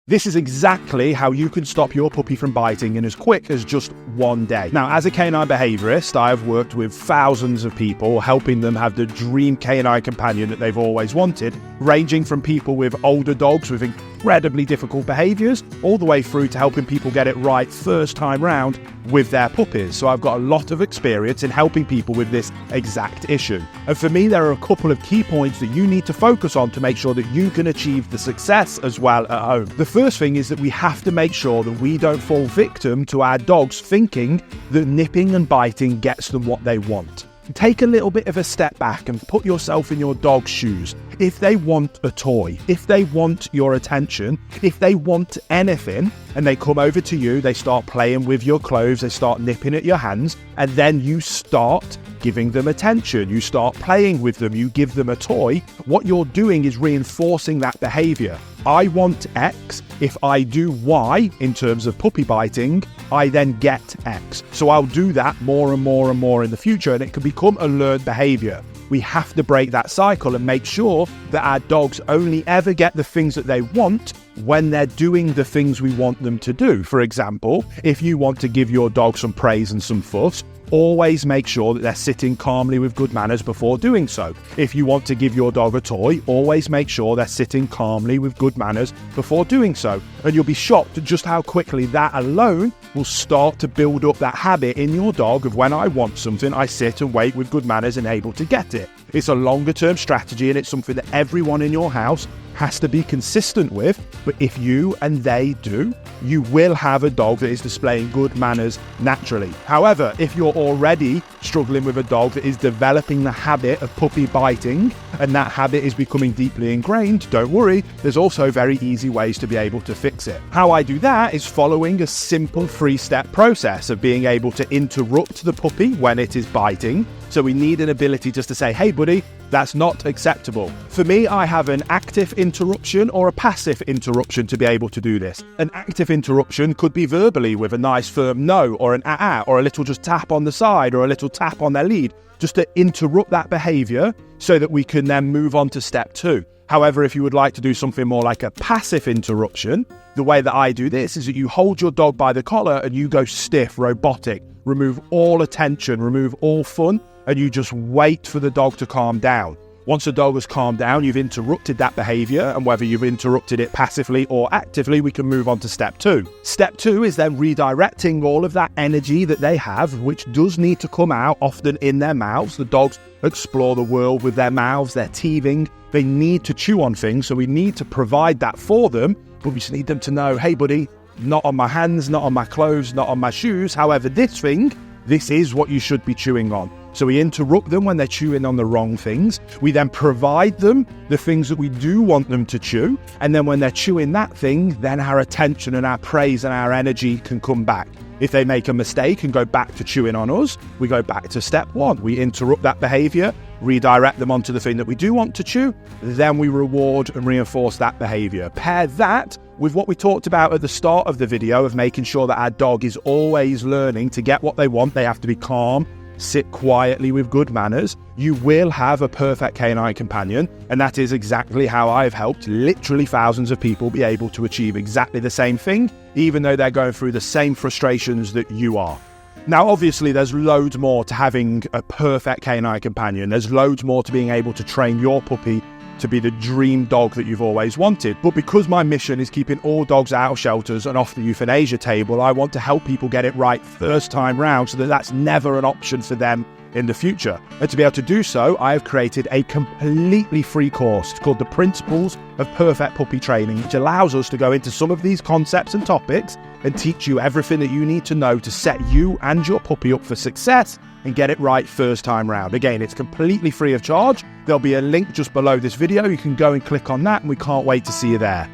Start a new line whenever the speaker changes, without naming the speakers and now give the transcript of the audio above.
This is exactly how you can stop your puppy from biting in as quick as just one day. Now, as a canine behaviorist, I have worked with thousands of people, helping them have the dream canine companion that they've always wanted, ranging from people with older dogs with incredibly difficult behaviors, all the way through to helping people get it right first time round with their puppies. So I've got a lot of experience in helping people with this exact issue. And for me, there are a couple of key points that you need to focus on to make sure that you can achieve the success as well at home. The first thing is that we have to make sure that we don't fall victim to our dogs thinking that nipping and biting gets them what they want. Take a little bit of a step back and put yourself in your dog's shoes. If they want a toy, if they want your attention, if they want anything, and they come over to you, they start playing with your clothes, they start nipping at your hands, and then you start giving them attention, you start playing with them, you give them a toy, what you're doing is reinforcing that behavior. I want X. If I do Y in terms of puppy biting, I then get X. So I'll do that more and more and more in the future, and it can become a learned behavior. We have to break that cycle and make sure that our dogs only ever get the things that they want when they're doing the things we want them to do. For example, if you want to give your dog some praise and some fuss, always make sure that they're sitting calmly with good manners before doing so. If you want to give your dog a toy, always make sure they're sitting calmly with good manners before doing so. And you'll be shocked at just how quickly that alone will start to build up that habit in your dog of when I want something, I sit and wait with good manners and able to get it. It's a longer term strategy, and it's something that everyone in your house has to be consistent with. But if you and they do, you will have a dog that is displaying good manners naturally. However, if you're already struggling with a dog that is developing the habit of puppy biting, and that habit is becoming deeply ingrained, don't worry, there's also very easy ways to be able to fix it. How I do that is following a simple 3-step process of being able to interrupt the puppy when it is biting. So we need an ability just to say, hey buddy, that's not acceptable. For me, I have an active interruption or a passive interruption to be able to do this. An active interruption could be verbally with a nice firm no, or an ah, or a little just tap on the side, or a little tap on their lead, just to interrupt that behavior so that we can then move on to step 2. However, if you would like to do something more like a passive interruption, the way that I do this is that you hold your dog by the collar and you go stiff, robotic, remove all attention, remove all fun, and you just wait for the dog to calm down. Once the dog has calmed down, you've interrupted that behavior, and whether you've interrupted it passively or actively, we can move on to step 2. Step 2 is then redirecting all of that energy that they have, which does need to come out often in their mouths. The dogs explore the world with their mouths, they're teething, they need to chew on things, so we need to provide that for them, but we just need them to know, hey buddy, not on my hands, not on my clothes, not on my shoes, however this thing, this is what you should be chewing on. So we interrupt them when they're chewing on the wrong things. We then provide them the things that we do want them to chew. And then when they're chewing that thing, then our attention and our praise and our energy can come back. If they make a mistake and go back to chewing on us, we go back to step 1. We interrupt that behavior, redirect them onto the thing that we do want to chew. Then we reward and reinforce that behavior. Pair that with what we talked about at the start of the video of making sure that our dog is always learning to get what they want. They have to be calm, sit quietly with good manners. You will have a perfect canine companion, and that is exactly how I've helped literally thousands of people be able to achieve exactly the same thing, even though they're going through the same frustrations that you are. Now, obviously, there's loads more to having a perfect canine companion. There's loads more to being able to train your puppy to be the dream dog that you've always wanted. But because my mission is keeping all dogs out of shelters and off the euthanasia table, I want to help people get it right first time round so that that's never an option for them in the future. And to be able to do so, I have created a completely free course called The Principles of Perfect Puppy Training, which allows us to go into some of these concepts and topics and teach you everything that you need to know to set you and your puppy up for success and get it right first time round. Again, it's completely free of charge. There'll be a link just below this video. You can go and click on that, and we can't wait to see you there.